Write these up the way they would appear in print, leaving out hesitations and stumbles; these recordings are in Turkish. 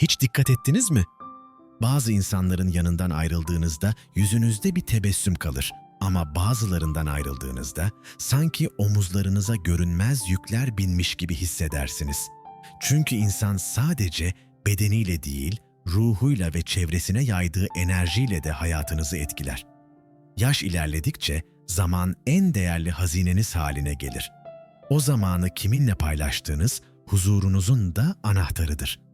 Hiç dikkat ettiniz mi? Bazı insanların yanından ayrıldığınızda yüzünüzde bir tebessüm kalır. Ama bazılarından ayrıldığınızda sanki omuzlarınıza görünmez yükler binmiş gibi hissedersiniz. Çünkü insan sadece bedeniyle değil, ruhuyla ve çevresine yaydığı enerjiyle de hayatınızı etkiler. Yaş ilerledikçe zaman en değerli hazineniz haline gelir. O zamanı kiminle paylaştığınız huzurunuzun da anahtarıdır.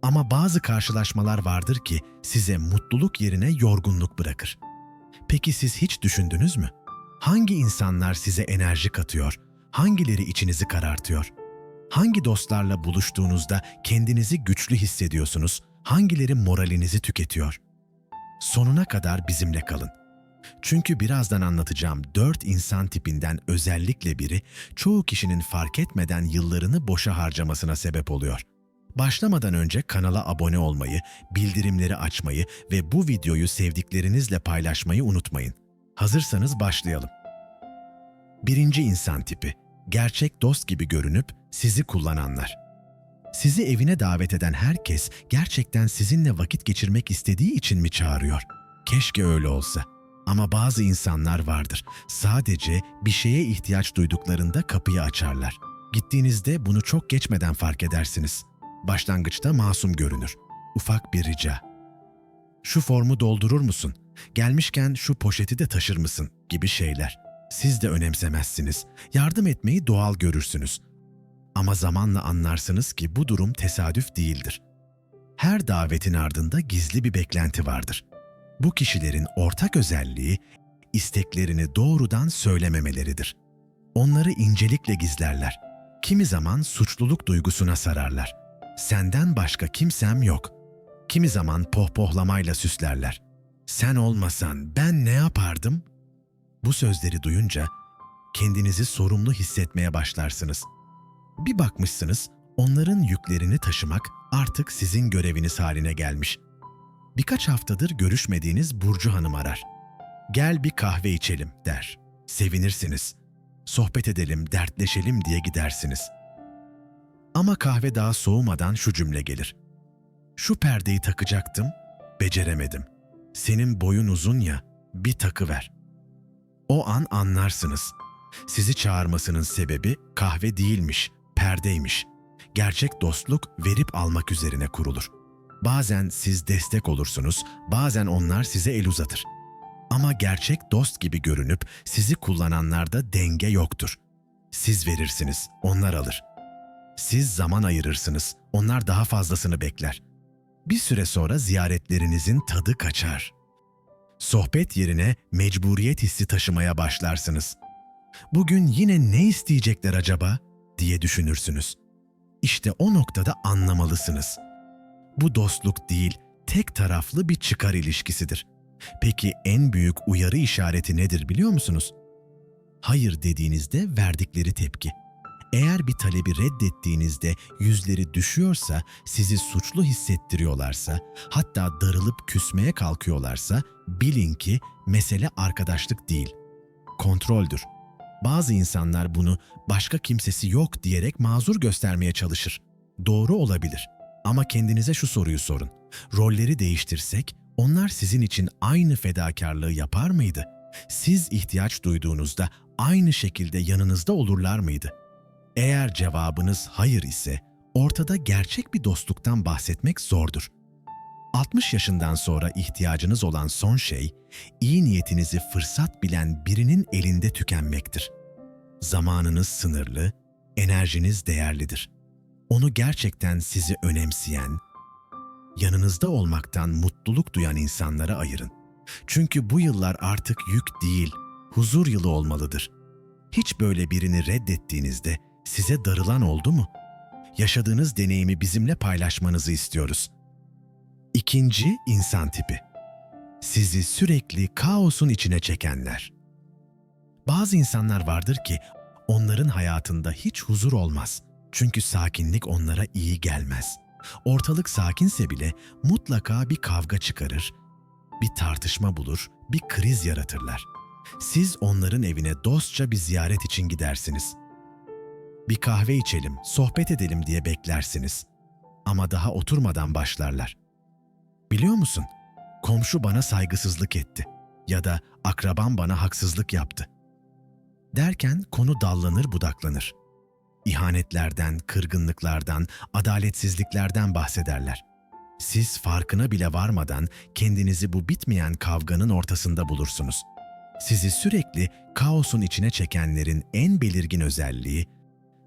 Ama bazı karşılaşmalar vardır ki size mutluluk yerine yorgunluk bırakır. Peki siz hiç düşündünüz mü? Hangi insanlar size enerji katıyor? Hangileri içinizi karartıyor? Hangi dostlarla buluştuğunuzda kendinizi güçlü hissediyorsunuz? Hangileri moralinizi tüketiyor? Sonuna kadar bizimle kalın. Çünkü birazdan anlatacağım 4 insan tipinden özellikle biri çoğu kişinin fark etmeden yıllarını boşa harcamasına sebep oluyor. Başlamadan önce kanala abone olmayı, bildirimleri açmayı ve bu videoyu sevdiklerinizle paylaşmayı unutmayın. Hazırsanız başlayalım. Birinci insan tipi, gerçek dost gibi görünüp sizi kullananlar. Sizi evine davet eden herkes gerçekten sizinle vakit geçirmek istediği için mi çağırıyor? Keşke öyle olsa. Ama bazı insanlar vardır. Sadece bir şeye ihtiyaç duyduklarında kapıyı açarlar. Gittiğinizde bunu çok geçmeden fark edersiniz. Başlangıçta masum görünür. Ufak bir rica. Şu formu doldurur musun? Gelmişken şu poşeti de taşır mısın? Gibi şeyler. Siz de önemsemezsiniz. Yardım etmeyi doğal görürsünüz. Ama zamanla anlarsınız ki bu durum tesadüf değildir. Her davetin ardında gizli bir beklenti vardır. Bu kişilerin ortak özelliği, isteklerini doğrudan söylememeleridir. Onları incelikle gizlerler. Kimi zaman suçluluk duygusuna sararlar. Senden başka kimsem yok. Kimi zaman pohpohlamayla süslerler. Sen olmasan ben ne yapardım? Bu sözleri duyunca kendinizi sorumlu hissetmeye başlarsınız. Bir bakmışsınız, onların yüklerini taşımak artık sizin göreviniz haline gelmiş. Birkaç haftadır görüşmediğiniz Burcu Hanım arar. Gel bir kahve içelim der. Sevinirsiniz. Sohbet edelim, dertleşelim diye gidersiniz. Ama kahve daha soğumadan şu cümle gelir. Şu perdeyi takacaktım, beceremedim. Senin boyun uzun ya, bir takıver. O an anlarsınız. Sizi çağırmasının sebebi kahve değilmiş, perdeymiş. Gerçek dostluk verip almak üzerine kurulur. Bazen siz destek olursunuz, bazen onlar size el uzatır. Ama gerçek dost gibi görünüp sizi kullananlarda denge yoktur. Siz verirsiniz, onlar alır. Siz zaman ayırırsınız, onlar daha fazlasını bekler. Bir süre sonra ziyaretlerinizin tadı kaçar. Sohbet yerine mecburiyet hissi taşımaya başlarsınız. Bugün yine ne isteyecekler acaba diye düşünürsünüz. İşte o noktada anlamalısınız. Bu dostluk değil, tek taraflı bir çıkar ilişkisidir. Peki en büyük uyarı işareti nedir biliyor musunuz? Hayır dediğinizde verdikleri tepki. Eğer bir talebi reddettiğinizde yüzleri düşüyorsa, sizi suçlu hissettiriyorlarsa, hatta darılıp küsmeye kalkıyorlarsa bilin ki mesele arkadaşlık değil, kontroldür. Bazı insanlar bunu başka kimsesi yok diyerek mazur göstermeye çalışır. Doğru olabilir. Ama kendinize şu soruyu sorun. Rolleri değiştirsek onlar sizin için aynı fedakarlığı yapar mıydı? Siz ihtiyaç duyduğunuzda aynı şekilde yanınızda olurlar mıydı? Eğer cevabınız hayır ise ortada gerçek bir dostluktan bahsetmek zordur. 60 yaşından sonra ihtiyacınız olan son şey, iyi niyetinizi fırsat bilen birinin elinde tükenmektir. Zamanınız sınırlı, enerjiniz değerlidir. Onu gerçekten sizi önemseyen, yanınızda olmaktan mutluluk duyan insanlara ayırın. Çünkü bu yıllar artık yük değil, huzur yılı olmalıdır. Hiç böyle birini reddettiğinizde size darılan oldu mu? Yaşadığınız deneyimi bizimle paylaşmanızı istiyoruz. İkinci insan tipi. Sizi sürekli kaosun içine çekenler. Bazı insanlar vardır ki onların hayatında hiç huzur olmaz. Çünkü sakinlik onlara iyi gelmez. Ortalık sakinse bile mutlaka bir kavga çıkarır, bir tartışma bulur, bir kriz yaratırlar. Siz onların evine dostça bir ziyaret için gidersiniz. Bir kahve içelim, sohbet edelim diye beklersiniz. ama daha oturmadan başlarlar. Biliyor musun? Komşu bana saygısızlık etti ya da akrabam bana haksızlık yaptı. Derken konu dallanır budaklanır. İhanetlerden, kırgınlıklardan, adaletsizliklerden bahsederler. Siz farkına bile varmadan kendinizi bu bitmeyen kavganın ortasında bulursunuz. Sizi sürekli kaosun içine çekenlerin en belirgin özelliği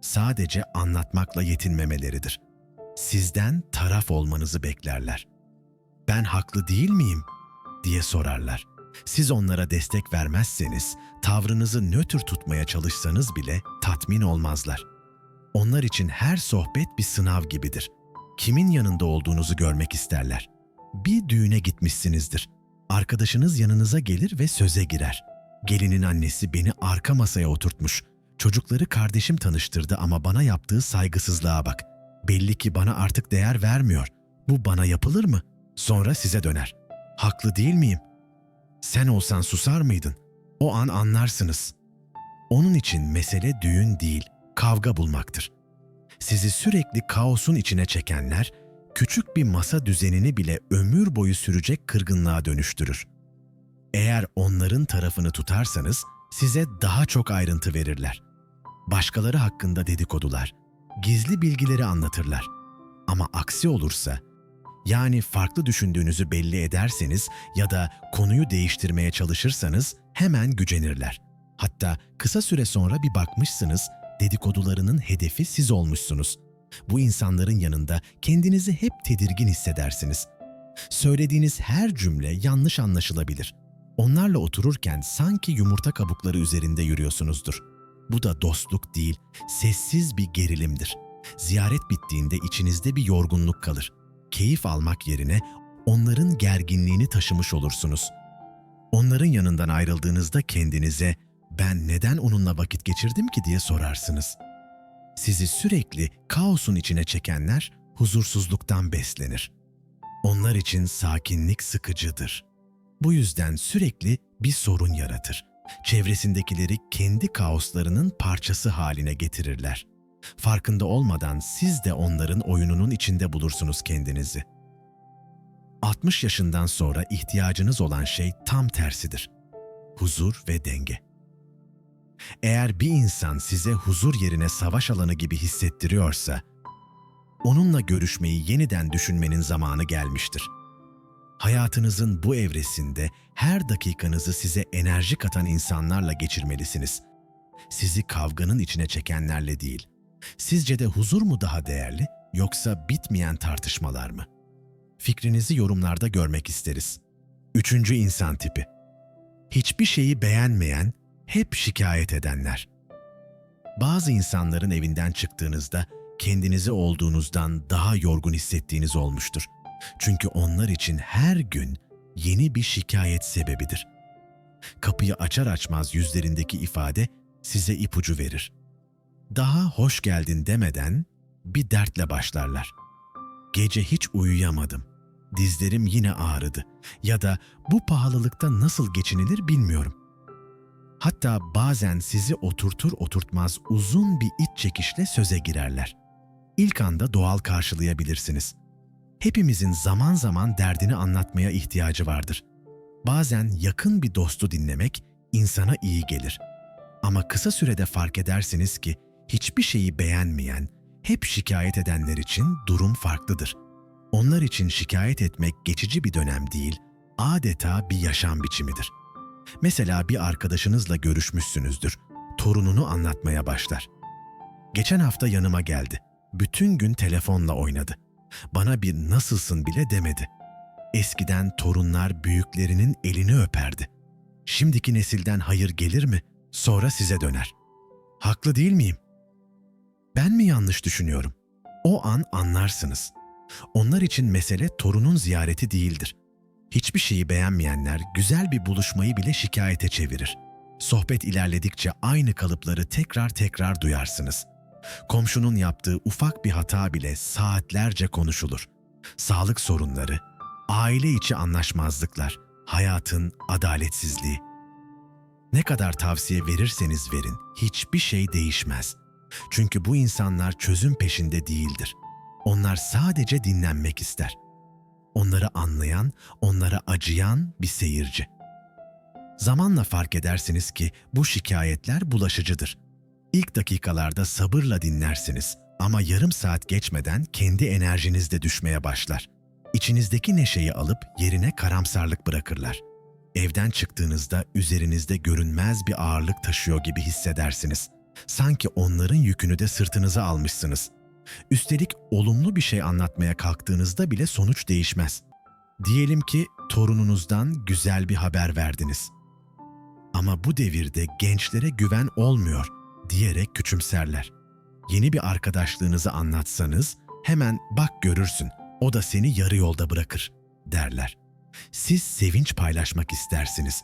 sadece anlatmakla yetinmemeleridir. Sizden taraf olmanızı beklerler. "Ben haklı değil miyim?" diye sorarlar. Siz onlara destek vermezseniz, tavrınızı nötr tutmaya çalışsanız bile tatmin olmazlar. Onlar için her sohbet bir sınav gibidir. Kimin yanında olduğunuzu görmek isterler. Bir düğüne gitmişsinizdir. Arkadaşınız yanınıza gelir ve söze girer. "Gelinin annesi beni arka masaya oturtmuş. Çocukları kardeşim tanıştırdı ama bana yaptığı saygısızlığa bak. Belli ki bana artık değer vermiyor. Bu bana yapılır mı?" Sonra size döner. "Haklı değil miyim? Sen olsan susar mıydın?" O an anlarsınız. Onun için mesele düğün değil, kavga bulmaktır. Sizi sürekli kaosun içine çekenler, küçük bir masa düzenini bile ömür boyu sürecek kırgınlığa dönüştürür. Eğer onların tarafını tutarsanız, size daha çok ayrıntı verirler. Başkaları hakkında dedikodular, gizli bilgileri anlatırlar. Ama aksi olursa, yani farklı düşündüğünüzü belli ederseniz ya da konuyu değiştirmeye çalışırsanız hemen gücenirler. Hatta kısa süre sonra bir bakmışsınız, dedikodularının hedefi siz olmuşsunuz. Bu insanların yanında kendinizi hep tedirgin hissedersiniz. Söylediğiniz her cümle yanlış anlaşılabilir. Onlarla otururken sanki yumurta kabukları üzerinde yürüyorsunuzdur. Bu da dostluk değil, sessiz bir gerilimdir. Ziyaret bittiğinde içinizde bir yorgunluk kalır. Keyif almak yerine onların gerginliğini taşımış olursunuz. Onların yanından ayrıldığınızda kendinize "Ben neden onunla vakit geçirdim ki?" diye sorarsınız. Sizi sürekli kaosun içine çekenler huzursuzluktan beslenir. Onlar için sakinlik sıkıcıdır. Bu yüzden sürekli bir sorun yaratır. Çevresindekileri kendi kaoslarının parçası haline getirirler. Farkında olmadan siz de onların oyununun içinde bulursunuz kendinizi. 60 yaşından sonra ihtiyacınız olan şey tam tersidir. Huzur ve denge. Eğer bir insan size huzur yerine savaş alanı gibi hissettiriyorsa, onunla görüşmeyi yeniden düşünmenin zamanı gelmiştir. Hayatınızın bu evresinde her dakikanızı size enerji katan insanlarla geçirmelisiniz. Sizi kavganın içine çekenlerle değil. Sizce de huzur mu daha değerli, yoksa bitmeyen tartışmalar mı? Fikrinizi yorumlarda görmek isteriz. 3. insan tipi. Hiçbir şeyi beğenmeyen, hep şikayet edenler. Bazı insanların evinden çıktığınızda kendinizi olduğunuzdan daha yorgun hissettiğiniz olmuştur. Çünkü onlar için her gün yeni bir şikayet sebebidir. Kapıyı açar açmaz yüzlerindeki ifade size ipucu verir. Daha hoş geldin demeden bir dertle başlarlar. "Gece hiç uyuyamadım. Dizlerim yine ağrıdı." ya da "Bu pahalılıkta nasıl geçinilir bilmiyorum." Hatta bazen sizi oturtur oturtmaz uzun bir iç çekişle söze girerler. İlk anda doğal karşılayabilirsiniz. Hepimizin zaman zaman derdini anlatmaya ihtiyacı vardır. Bazen yakın bir dostu dinlemek insana iyi gelir. Ama kısa sürede fark edersiniz ki hiçbir şeyi beğenmeyen, hep şikayet edenler için durum farklıdır. Onlar için şikayet etmek geçici bir dönem değil, adeta bir yaşam biçimidir. Mesela bir arkadaşınızla görüşmüşsünüzdür, torununu anlatmaya başlar. "Geçen hafta yanıma geldi. Bütün gün telefonla oynadı. Bana bir nasılsın bile demedi. Eskiden torunlar büyüklerinin elini öperdi. Şimdiki nesilden hayır gelir mi?" Sonra size döner. "Haklı değil miyim? Ben mi yanlış düşünüyorum?" O an anlarsınız. Onlar için mesele torunun ziyareti değildir. Hiçbir şeyi beğenmeyenler güzel bir buluşmayı bile şikayete çevirir. Sohbet ilerledikçe aynı kalıpları tekrar tekrar duyarsınız. Komşunun yaptığı ufak bir hata bile saatlerce konuşulur. Sağlık sorunları, aile içi anlaşmazlıklar, hayatın adaletsizliği. Ne kadar tavsiye verirseniz verin, hiçbir şey değişmez. Çünkü bu insanlar çözüm peşinde değildir. Onlar sadece dinlenmek ister. Onları anlayan, onlara acıyan bir seyirci. Zamanla fark edersiniz ki bu şikayetler bulaşıcıdır. İlk dakikalarda sabırla dinlersiniz ama yarım saat geçmeden kendi enerjiniz de düşmeye başlar. İçinizdeki neşeyi alıp yerine karamsarlık bırakırlar. Evden çıktığınızda üzerinizde görünmez bir ağırlık taşıyor gibi hissedersiniz. Sanki onların yükünü de sırtınıza almışsınız. Üstelik olumlu bir şey anlatmaya kalktığınızda bile sonuç değişmez. Diyelim ki torununuzdan güzel bir haber verdiniz. Ama bu devirde gençlere güven olmuyor diyerek küçümserler. Yeni bir arkadaşlığınızı anlatsanız hemen bak görürsün, o da seni yarı yolda bırakır derler. Siz sevinç paylaşmak istersiniz.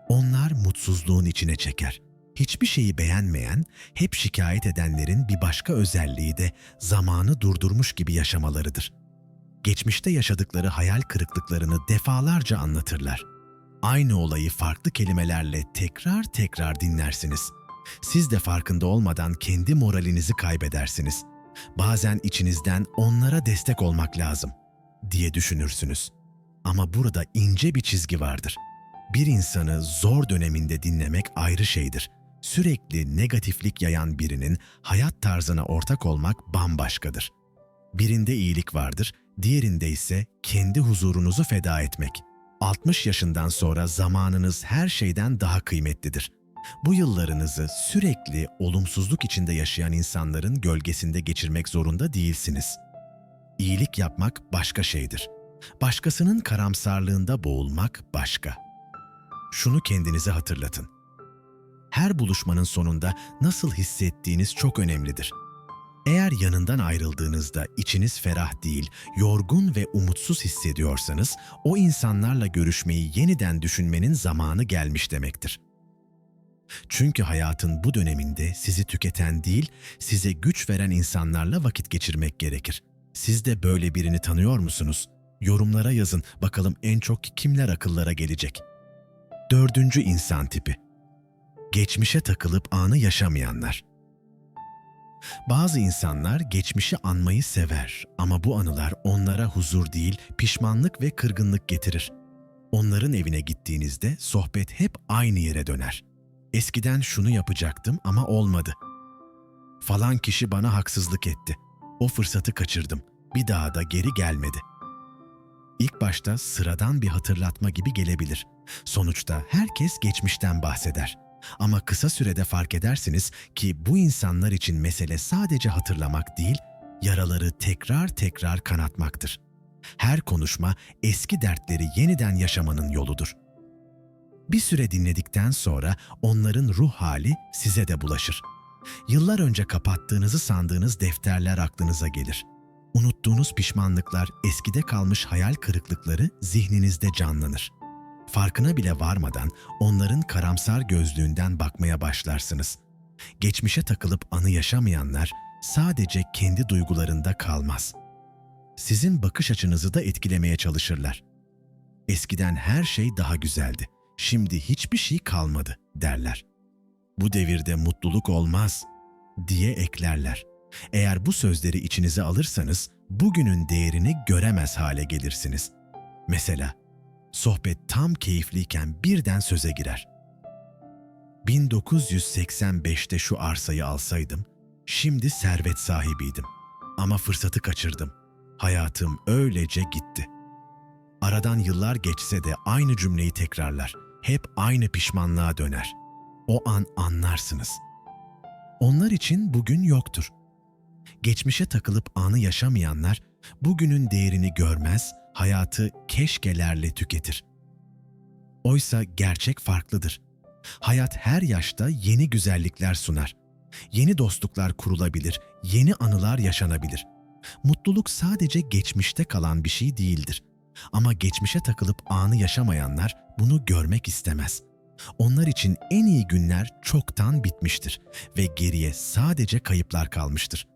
Onlar mutsuzluğun içine çeker. Hiçbir şeyi beğenmeyen, hep şikayet edenlerin bir başka özelliği de zamanı durdurmuş gibi yaşamalarıdır. Geçmişte yaşadıkları hayal kırıklıklarını defalarca anlatırlar. Aynı olayı farklı kelimelerle tekrar tekrar dinlersiniz. Siz de farkında olmadan kendi moralinizi kaybedersiniz. Bazen içinizden onlara destek olmak lazım diye düşünürsünüz. Ama burada ince bir çizgi vardır. Bir insanı zor döneminde dinlemek ayrı şeydir. Sürekli negatiflik yayan birinin hayat tarzına ortak olmak bambaşkadır. Birinde iyilik vardır, diğerinde ise kendi huzurunuzu feda etmek. 60 yaşından sonra zamanınız her şeyden daha kıymetlidir. Bu yıllarınızı sürekli olumsuzluk içinde yaşayan insanların gölgesinde geçirmek zorunda değilsiniz. İyilik yapmak başka şeydir. Başkasının karamsarlığında boğulmak başka. Şunu kendinize hatırlatın. Her buluşmanın sonunda nasıl hissettiğiniz çok önemlidir. Eğer yanından ayrıldığınızda içiniz ferah değil, yorgun ve umutsuz hissediyorsanız, o insanlarla görüşmeyi yeniden düşünmenin zamanı gelmiş demektir. Çünkü hayatın bu döneminde sizi tüketen değil, size güç veren insanlarla vakit geçirmek gerekir. Siz de böyle birini tanıyor musunuz? Yorumlara yazın, bakalım en çok kimler akıllara gelecek. 4. insan tipi. Geçmişe takılıp anı yaşamayanlar. Bazı insanlar geçmişi anmayı sever ama bu anılar onlara huzur değil, pişmanlık ve kırgınlık getirir. Onların evine gittiğinizde sohbet hep aynı yere döner. Eskiden şunu yapacaktım ama olmadı. Falan kişi bana haksızlık etti. O fırsatı kaçırdım. Bir daha da geri gelmedi. İlk başta sıradan bir hatırlatma gibi gelebilir. Sonuçta herkes geçmişten bahseder. Ama kısa sürede fark edersiniz ki bu insanlar için mesele sadece hatırlamak değil, yaraları tekrar tekrar kanatmaktır. Her konuşma eski dertleri yeniden yaşamanın yoludur. Bir süre dinledikten sonra onların ruh hali size de bulaşır. Yıllar önce kapattığınızı sandığınız defterler aklınıza gelir. Unuttuğunuz pişmanlıklar, eskide kalmış hayal kırıklıkları zihninizde canlanır. Farkına bile varmadan onların karamsar gözlüğünden bakmaya başlarsınız. Geçmişe takılıp anı yaşamayanlar sadece kendi duygularında kalmaz. Sizin bakış açınızı da etkilemeye çalışırlar. Eskiden her şey daha güzeldi, şimdi hiçbir şey kalmadı derler. Bu devirde mutluluk olmaz diye eklerler. Eğer bu sözleri içinize alırsanız bugünün değerini göremez hale gelirsiniz. Mesela sohbet tam keyifliyken birden söze girer. 1985'te şu arsayı alsaydım, şimdi servet sahibiydim. Ama fırsatı kaçırdım. Hayatım öylece gitti. Aradan yıllar geçse de aynı cümleyi tekrarlar. Hep aynı pişmanlığa döner. O an anlarsınız. Onlar için bugün yoktur. Geçmişe takılıp anı yaşamayanlar bugünün değerini görmez, hayatı keşkelerle tüketir. Oysa gerçek farklıdır. Hayat her yaşta yeni güzellikler sunar. Yeni dostluklar kurulabilir, yeni anılar yaşanabilir. Mutluluk sadece geçmişte kalan bir şey değildir. Ama geçmişe takılıp anı yaşamayanlar bunu görmek istemez. Onlar için en iyi günler çoktan bitmiştir ve geriye sadece kayıplar kalmıştır.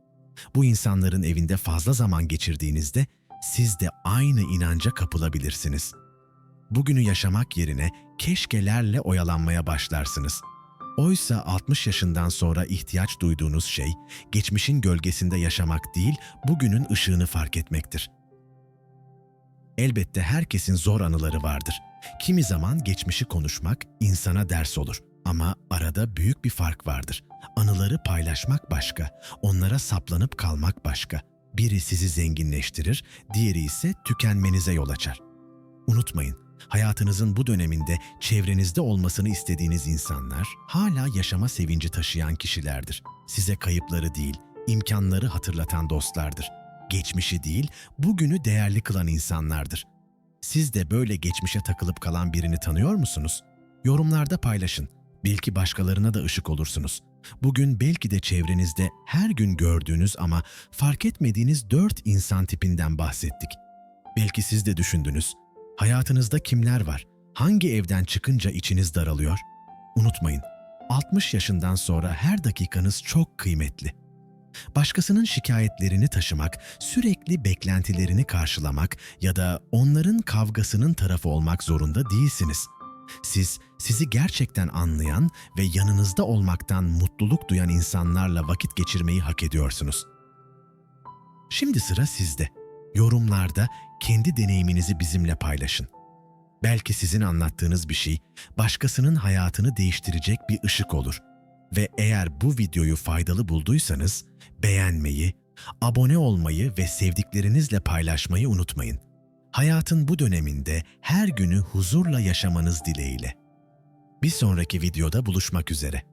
Bu insanların evinde fazla zaman geçirdiğinizde siz de aynı inanca kapılabilirsiniz. Bugünü yaşamak yerine keşkelerle oyalanmaya başlarsınız. Oysa 60 yaşından sonra ihtiyaç duyduğunuz şey, geçmişin gölgesinde yaşamak değil, bugünün ışığını fark etmektir. Elbette herkesin zor anıları vardır. Kimi zaman geçmişi konuşmak insana ders olur. Ama arada büyük bir fark vardır. Anıları paylaşmak başka, onlara saplanıp kalmak başka. Biri sizi zenginleştirir, diğeri ise tükenmenize yol açar. Unutmayın, hayatınızın bu döneminde çevrenizde olmasını istediğiniz insanlar hala yaşama sevinci taşıyan kişilerdir. Size kayıpları değil, imkanları hatırlatan dostlardır. Geçmişi değil, bugünü değerli kılan insanlardır. Siz de böyle geçmişe takılıp kalan birini tanıyor musunuz? Yorumlarda paylaşın. Belki başkalarına da ışık olursunuz. Bugün belki de çevrenizde her gün gördüğünüz ama fark etmediğiniz 4 insan tipinden bahsettik. Belki siz de düşündünüz. Hayatınızda kimler var? Hangi evden çıkınca içiniz daralıyor? Unutmayın, 60 yaşından sonra her dakikanız çok kıymetli. Başkasının şikayetlerini taşımak, sürekli beklentilerini karşılamak ya da onların kavgasının tarafı olmak zorunda değilsiniz. Siz, sizi gerçekten anlayan ve yanınızda olmaktan mutluluk duyan insanlarla vakit geçirmeyi hak ediyorsunuz. Şimdi sıra sizde. Yorumlarda kendi deneyiminizi bizimle paylaşın. Belki sizin anlattığınız bir şey başkasının hayatını değiştirecek bir ışık olur. Ve eğer bu videoyu faydalı bulduysanız beğenmeyi, abone olmayı ve sevdiklerinizle paylaşmayı unutmayın. Hayatın bu döneminde her günü huzurla yaşamanız dileğiyle. Bir sonraki videoda buluşmak üzere.